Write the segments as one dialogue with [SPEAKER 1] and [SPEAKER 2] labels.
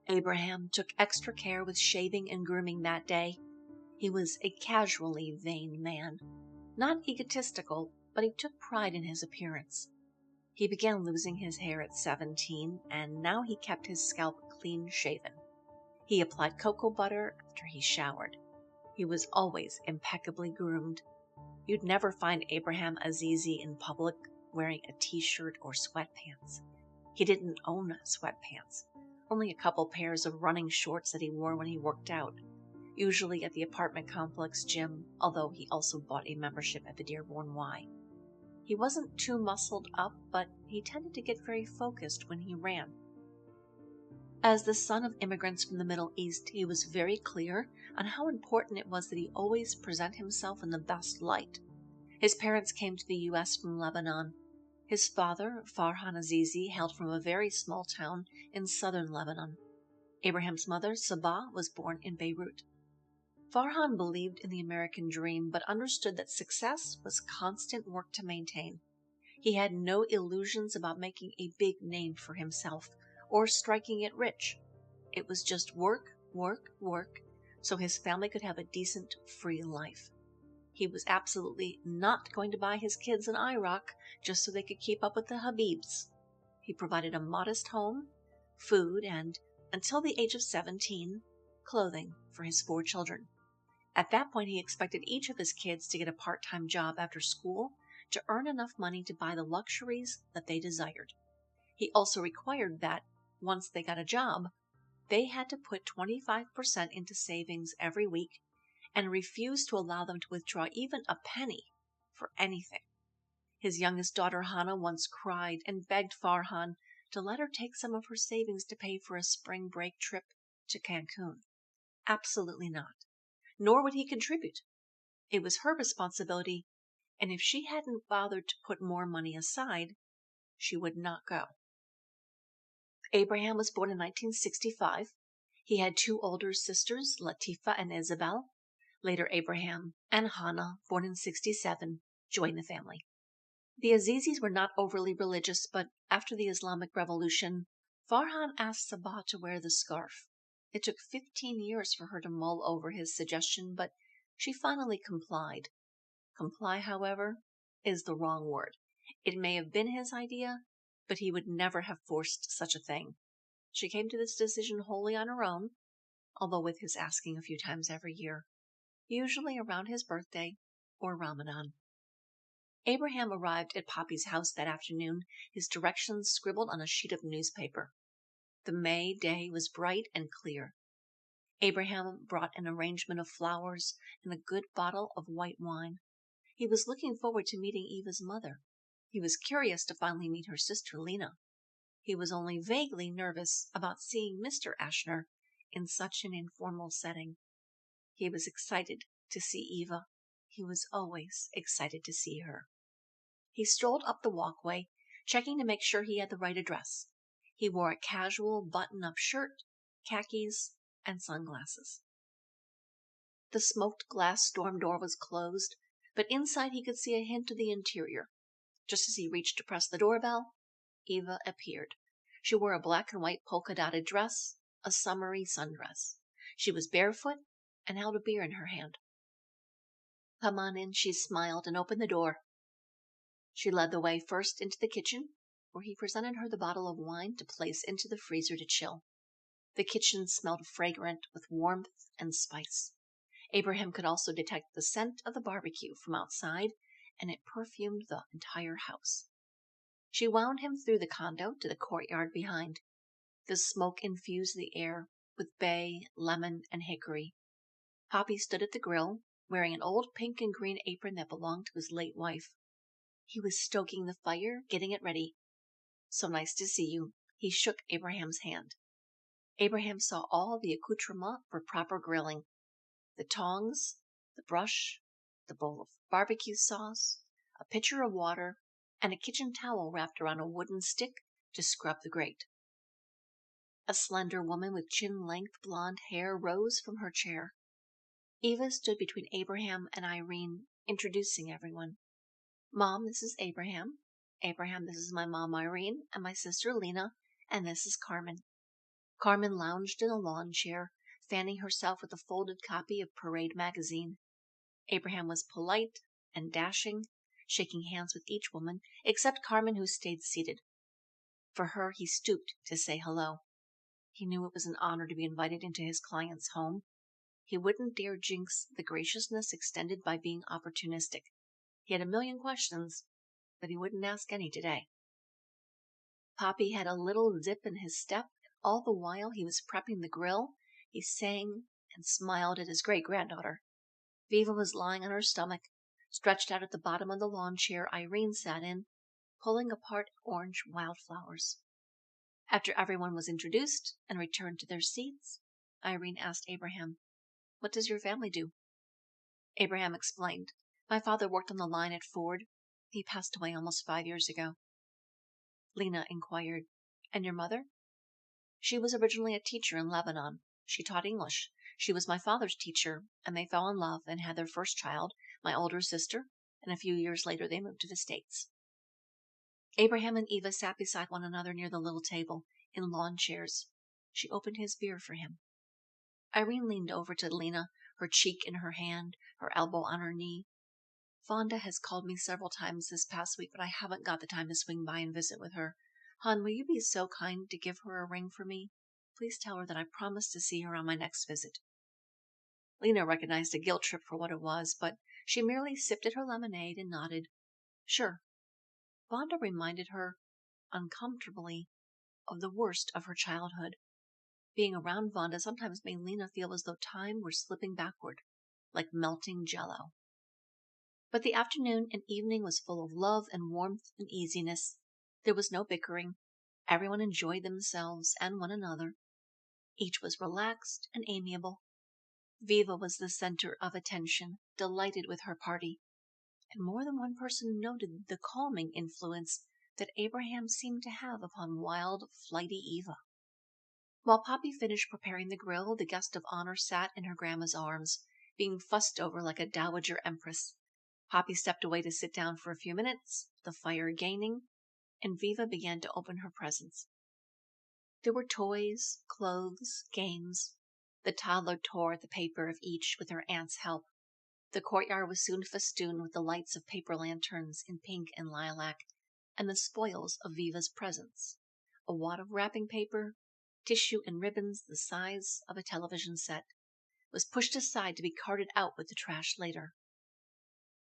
[SPEAKER 1] Abraham took extra care with shaving and grooming that day. He was a casually vain man, not egotistical, but he took pride in his appearance. He began losing his hair at 17, and now he kept his scalp clean shaven. He applied cocoa butter after he showered. He was always impeccably groomed. You'd never find Abraham Azizi in public wearing a t-shirt or sweatpants. He didn't own sweatpants, only a couple pairs of running shorts that he wore when he worked out, usually at the apartment complex gym, although he also bought a membership at the Dearborn Y. He wasn't too muscled up, but he tended to get very focused when he ran. As the son of immigrants from the Middle East, he was very clear on how important it was that he always present himself in the best light. His parents came to the U.S. from Lebanon. His father, Farhan Azizi, hailed from a very small town in southern Lebanon. Abraham's mother, Sabah, was born in Beirut. Farhan believed in the American dream, but understood that success was constant work to maintain. He had no illusions about making a big name for himself or striking it rich. It was just work, work, work, so his family could have a decent, free life. He was absolutely not going to buy his kids an IROC just so they could keep up with the Habibs. He provided a modest home, food, and, until the age of 17, clothing for his 4 children. At that point, he expected each of his kids to get a part-time job after school to earn enough money to buy the luxuries that they desired. He also required that, once they got a job, they had to put 25% into savings every week and refused to allow them to withdraw even a penny for anything. His youngest daughter, Hannah, once cried and begged Farhan to let her take some of her savings to pay for a spring break trip to Cancun. Absolutely not. Nor would he contribute. It was her responsibility, and if she hadn't bothered to put more money aside, she would not go. Abraham was born in 1965. He had 2 older sisters, Latifa and Isabel. Later, Abraham and Hannah, born in 1967, joined the family. The Azizis were not overly religious, but after the Islamic Revolution, Farhan asked Sabah to wear the scarf. It took 15 years for her to mull over his suggestion, but she finally complied. Comply, however, is the wrong word. It may have been his idea, but he would never have forced such a thing. She came to this decision wholly on her own, although with his asking a few times every year, usually around his birthday or Ramadan. Abraham arrived at Poppy's house that afternoon, his directions scribbled on a sheet of newspaper. The May day was bright and clear. Abraham brought an arrangement of flowers and a good bottle of white wine. He was looking forward to meeting Eva's mother. He was curious to finally meet her sister, Lena. He was only vaguely nervous about seeing Mr. Ashner in such an informal setting. He was excited to see Eva. He was always excited to see her. He strolled up the walkway, checking to make sure he had the right address. He wore a casual button-up shirt, khakis, and sunglasses. The smoked glass storm door was closed, but inside he could see a hint of the interior. Just as he reached to press the doorbell, Eva appeared. She wore a black and white polka-dotted dress, a summery sundress. She was barefoot and held a beer in her hand. "Come on in," she smiled and opened the door. She led the way first into the kitchen, where he presented her the bottle of wine to place into the freezer to chill. The kitchen smelled fragrant with warmth and spice. Abraham could also detect the scent of the barbecue from outside, and it perfumed the entire house. She wound him through the condo to the courtyard behind. The smoke infused the air with bay, lemon, and hickory. Poppy stood at the grill, wearing an old pink and green apron that belonged to his late wife. He was stoking the fire, getting it ready. "So nice to see you." He shook Abraham's hand. Abraham saw all the accoutrement for proper grilling. The tongs, the brush, the bowl of barbecue sauce, a pitcher of water, and a kitchen towel wrapped around a wooden stick to scrub the grate. A slender woman with chin-length blonde hair rose from her chair. Eva stood between Abraham and Irene, introducing everyone. "Mom, this is Abraham. Abraham, this is my mom, Irene, and my sister, Lena, and this is Carmen." Carmen lounged in a lawn chair, fanning herself with a folded copy of Parade magazine. Abraham was polite and dashing, shaking hands with each woman, except Carmen, who stayed seated. For her, he stooped to say hello. He knew it was an honor to be invited into his client's home. He wouldn't dare jinx the graciousness extended by being opportunistic. He had a million questions, but he wouldn't ask any today. Poppy had a little zip in his step, and all the while he was prepping the grill, he sang and smiled at his great-granddaughter. Viva was lying on her stomach, stretched out at the bottom of the lawn chair Irene sat in, pulling apart orange wildflowers. After everyone was introduced and returned to their seats, Irene asked Abraham, "What does your family do?" Abraham explained, "My father worked on the line at Ford. He passed away almost 5 years ago." Lena inquired, "And your mother?" "She was originally a teacher in Lebanon. She taught English. She was my father's teacher, and they fell in love and had their first child, my older sister, and a few years later they moved to the States." Abraham and Eva sat beside one another near the little table, in lawn chairs. She opened his beer for him. Irene leaned over to Lena, her cheek in her hand, her elbow on her knee. "Vonda has called me several times this past week, but I haven't got the time to swing by and visit with her. Hon, will you be so kind to give her a ring for me? Please tell her that I promise to see her on my next visit." Lena recognized a guilt trip for what it was, but she merely sipped at her lemonade and nodded. Sure. Vonda reminded her, uncomfortably, of the worst of her childhood. Being around Vonda sometimes made Lena feel as though time were slipping backward, like melting jello. But the afternoon and evening was full of love and warmth and easiness. There was no bickering. Everyone enjoyed themselves and one another. Each was relaxed and amiable. Viva was the center of attention, delighted with her party, and more than one person noted the calming influence that Abraham seemed to have upon wild, flighty Eva. While Poppy finished preparing the grill, the guest of honor sat in her grandma's arms, being fussed over like a dowager empress. Poppy stepped away to sit down for a few minutes, the fire gaining, and Viva began to open her presents. There were toys, clothes, games. The toddler tore at the paper of each with her aunt's help. The courtyard was soon festooned with the lights of paper lanterns in pink and lilac, and the spoils of Viva's presents. A wad of wrapping paper, tissue and ribbons the size of a television set, was pushed aside to be carted out with the trash later.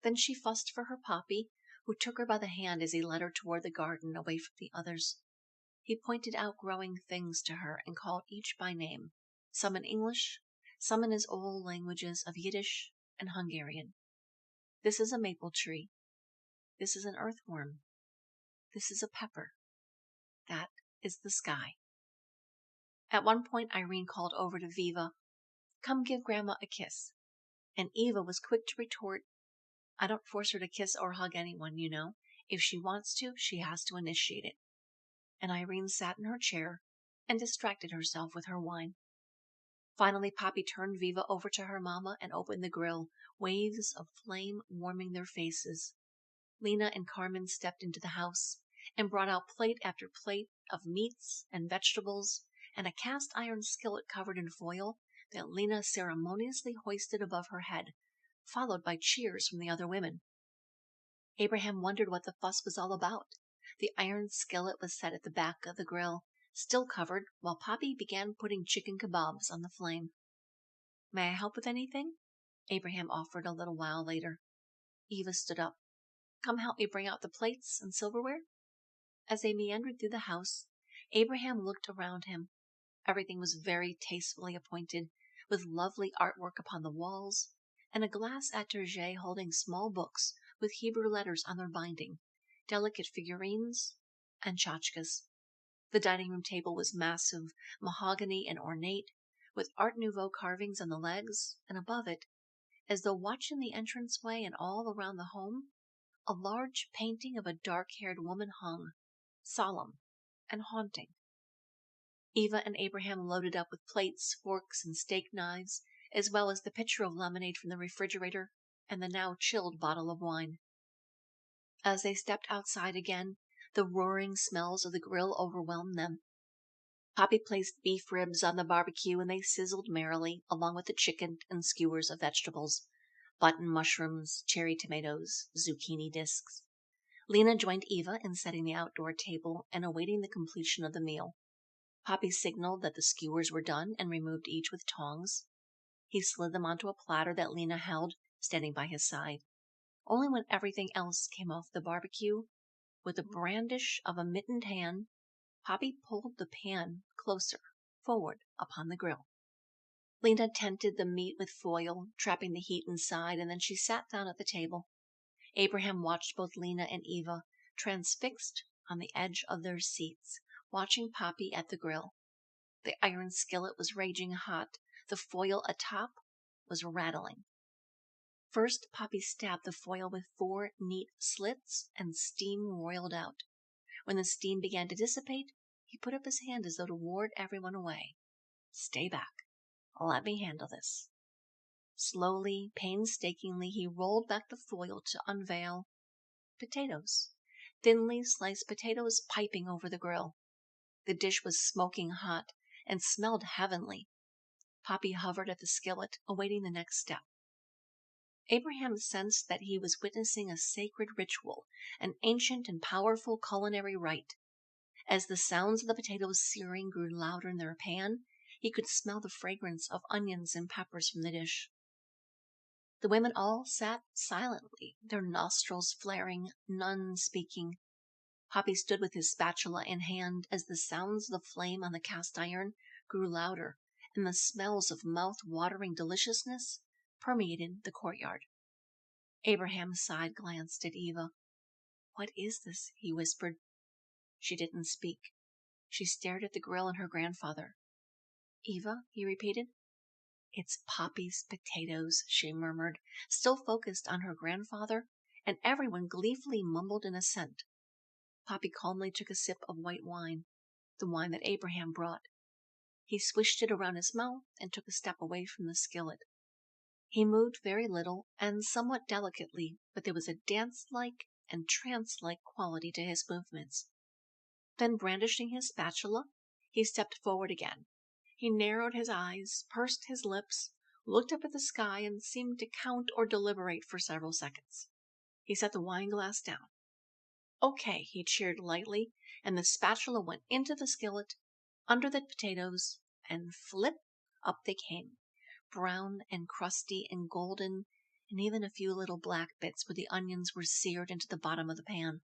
[SPEAKER 1] Then she fussed for her Poppy, who took her by the hand as he led her toward the garden away from the others. He pointed out growing things to her and called each by name, some in English, some in his old languages of Yiddish and Hungarian. This is a maple tree. This is an earthworm. This is a pepper. That is the sky. At one point, Irene called over to Viva, "Come give Grandma a kiss." And Eva was quick to retort, "I don't force her to kiss or hug anyone, you know. If she wants to, she has to initiate it." And Irene sat in her chair and distracted herself with her wine. Finally, Poppy turned Viva over to her mama and opened the grill, waves of flame warming their faces. Lena and Carmen stepped into the house and brought out plate after plate of meats and vegetables and a cast iron skillet covered in foil that Lena ceremoniously hoisted above her head, followed by cheers from the other women. Abraham wondered what the fuss was all about. The iron skillet was set at the back of the grill, still covered, while Poppy began putting chicken kebabs on the flame. "May I help with anything?" Abraham offered a little while later. Eva stood up. "Come help me bring out the plates and silverware?" As they meandered through the house, Abraham looked around him. Everything was very tastefully appointed, with lovely artwork upon the walls, and a glass atelier holding small books with Hebrew letters on their binding, delicate figurines, and tchotchkes. The dining room table was massive, mahogany and ornate, with Art Nouveau carvings on the legs, and above it, as though watching the entranceway and all around the home, a large painting of a dark-haired woman hung, solemn and haunting. Eva and Abraham loaded up with plates, forks, and steak knives, as well as the pitcher of lemonade from the refrigerator and the now chilled bottle of wine. As they stepped outside again, the roaring smells of the grill overwhelmed them. Poppy placed beef ribs on the barbecue and they sizzled merrily, along with the chicken and skewers of vegetables, button mushrooms, cherry tomatoes, zucchini discs. Lena joined Eva in setting the outdoor table and awaiting the completion of the meal. Poppy signaled that the skewers were done and removed each with tongs. He slid them onto a platter that Lena held, standing by his side. Only when everything else came off the barbecue, with a brandish of a mittened hand, Poppy pulled the pan closer forward upon the grill. Lena tented the meat with foil, trapping the heat inside, and then she sat down at the table. Abraham watched both Lena and Eva, transfixed on the edge of their seats, watching Poppy at the grill. The iron skillet was raging hot. The foil atop was rattling. First, Poppy stabbed the foil with 4 neat slits, and steam roiled out. When the steam began to dissipate, he put up his hand as though to ward everyone away. "Stay back. Let me handle this." Slowly, painstakingly, he rolled back the foil to unveil potatoes. Thinly sliced potatoes piping over the grill. The dish was smoking hot and smelled heavenly. Poppy hovered at the skillet, awaiting the next step. Abraham sensed that he was witnessing a sacred ritual, an ancient and powerful culinary rite. As the sounds of the potatoes searing grew louder in their pan, he could smell the fragrance of onions and peppers from the dish. The women all sat silently, their nostrils flaring, none speaking. Poppy stood with his spatula in hand as the sounds of the flame on the cast iron grew louder, and the smells of mouth-watering deliciousness permeated the courtyard. Abraham's side glanced at Eva. "What is this?" he whispered. She didn't speak. She stared at the grill and her grandfather. "Eva," he repeated. "It's Poppy's potatoes," she murmured, still focused on her grandfather, and everyone gleefully mumbled in assent. Poppy calmly took a sip of white wine, the wine that Abraham brought. He swished it around his mouth and took a step away from the skillet. He moved very little and somewhat delicately, but there was a dance-like and trance-like quality to his movements. Then, brandishing his spatula, he stepped forward again. He narrowed his eyes, pursed his lips, looked up at the sky, and seemed to count or deliberate for several seconds. He set the wine glass down. "Okay," he cheered lightly, and the spatula went into the skillet, under the potatoes, and flip, up they came, brown and crusty and golden, and even a few little black bits where the onions were seared into the bottom of the pan.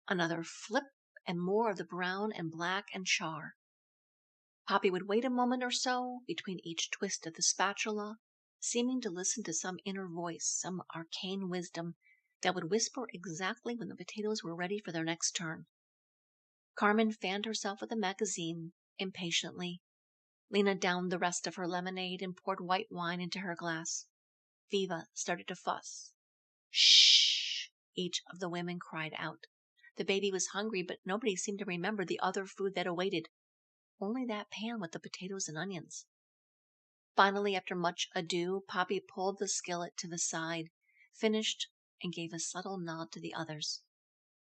[SPEAKER 1] Another flip, and more of the brown and black and char. Poppy would wait a moment or so between each twist of the spatula, seeming to listen to some inner voice, some arcane wisdom that would whisper exactly when the potatoes were ready for their next turn. Carmen fanned herself with a magazine impatiently. Lena downed the rest of her lemonade and poured white wine into her glass. Viva started to fuss. "Shh!" each of the women cried out. The baby was hungry, but nobody seemed to remember the other food that awaited. Only that pan with the potatoes and onions. Finally, after much ado, Poppy pulled the skillet to the side, finished, and gave a subtle nod to the others.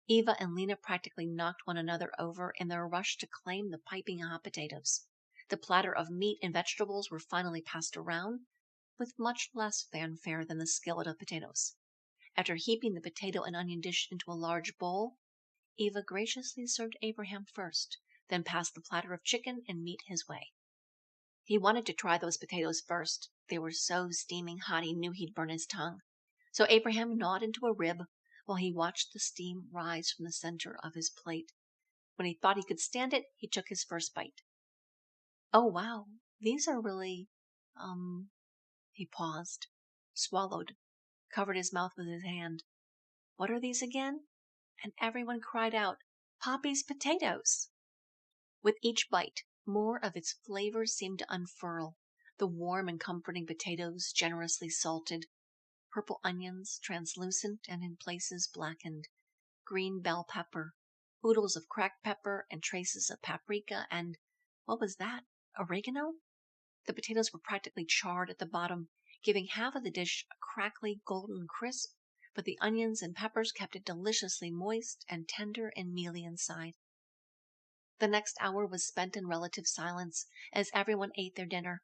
[SPEAKER 1] Eva and Lena practically knocked one another over in their rush to claim the piping hot potatoes. The platter of meat and vegetables were finally passed around, with much less fanfare than the skillet of potatoes. After heaping the potato and onion dish into a large bowl, Eva graciously served Abraham first, then passed the platter of chicken and meat his way. He wanted to try those potatoes first. They were so steaming hot he knew he'd burn his tongue. So Abraham gnawed into a rib while he watched the steam rise from the center of his plate. When he thought he could stand it, he took his first bite. "Oh, wow, these are really, He paused, swallowed, covered his mouth with his hand. "What are these again?" And everyone cried out, "Poppy's potatoes!" With each bite, more of its flavor seemed to unfurl. The warm and comforting potatoes, generously salted, purple onions, translucent and in places blackened, green bell pepper, oodles of cracked pepper and traces of paprika, and what was that? Oregano? The potatoes were practically charred at the bottom, giving half of the dish a crackly golden crisp, but the onions and peppers kept it deliciously moist and tender and mealy inside. The next hour was spent in relative silence as everyone ate their dinner.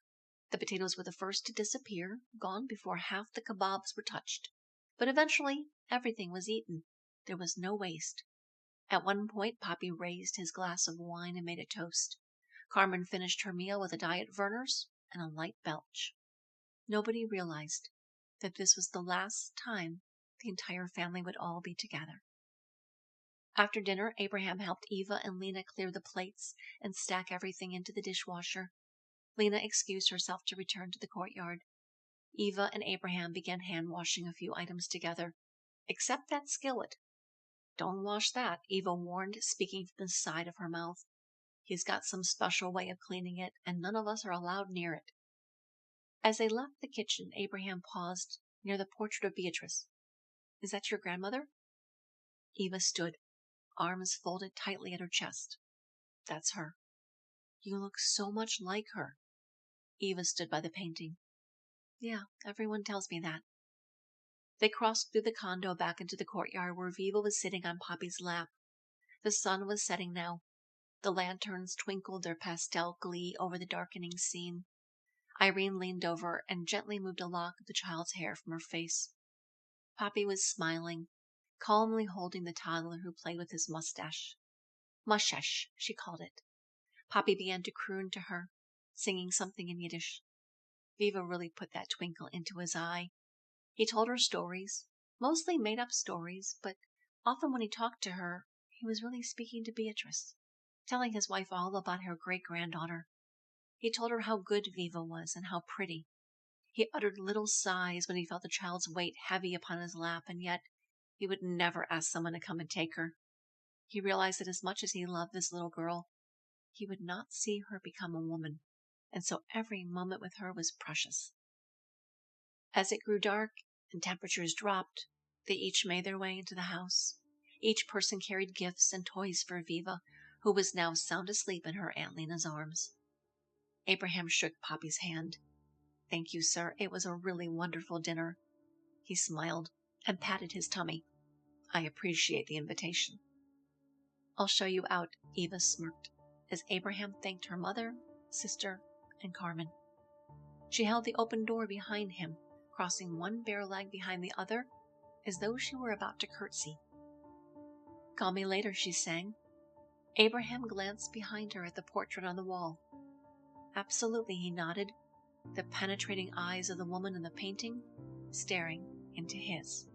[SPEAKER 1] The potatoes were the first to disappear, gone before half the kebabs were touched. But eventually, everything was eaten. There was no waste. At one point, Poppy raised his glass of wine and made a toast. Carmen finished her meal with a Diet Verner's and a light belch. Nobody realized that this was the last time the entire family would all be together. After dinner, Abraham helped Eva and Lena clear the plates and stack everything into the dishwasher. Lena excused herself to return to the courtyard. Eva and Abraham began hand-washing a few items together, except that skillet. "Don't wash that," Eva warned, speaking from the side of her mouth. "He's got some special way of cleaning it, and none of us are allowed near it." As they left the kitchen, Abraham paused near the portrait of Beatrice. "Is that your grandmother?" Eva stood, arms folded tightly at her chest. "That's her." "You look so much like her." Eva stood by the painting. "Yeah, everyone tells me that." They crossed through the condo back into the courtyard where Viva was sitting on Poppy's lap. The sun was setting now. The lanterns twinkled their pastel glee over the darkening scene. Irene leaned over and gently moved a lock of the child's hair from her face. Poppy was smiling, calmly holding the toddler who played with his mustache. Mushesh, she called it. Poppy began to croon to her, singing something in Yiddish. Viva really put that twinkle into his eye. He told her stories, mostly made-up stories, but often when he talked to her, he was really speaking to Beatrice, telling his wife all about her great-granddaughter. He told her how good Viva was and how pretty. He uttered little sighs when he felt the child's weight heavy upon his lap, and yet he would never ask someone to come and take her. He realized that as much as he loved this little girl, he would not see her become a woman, and so every moment with her was precious. As it grew dark and temperatures dropped, they each made their way into the house. Each person carried gifts and toys for Viva, who was now sound asleep in her Aunt Lena's arms. Abraham shook Poppy's hand. "Thank you, sir. It was a really wonderful dinner." He smiled and patted his tummy. "I appreciate the invitation." "I'll show you out," Eva smirked, as Abraham thanked her mother, sister, and Carmen. She held the open door behind him, crossing one bare leg behind the other, as though she were about to curtsy. "Call me later," she sang. Abraham glanced behind her at the portrait on the wall. "Absolutely," he nodded, the penetrating eyes of the woman in the painting staring into his.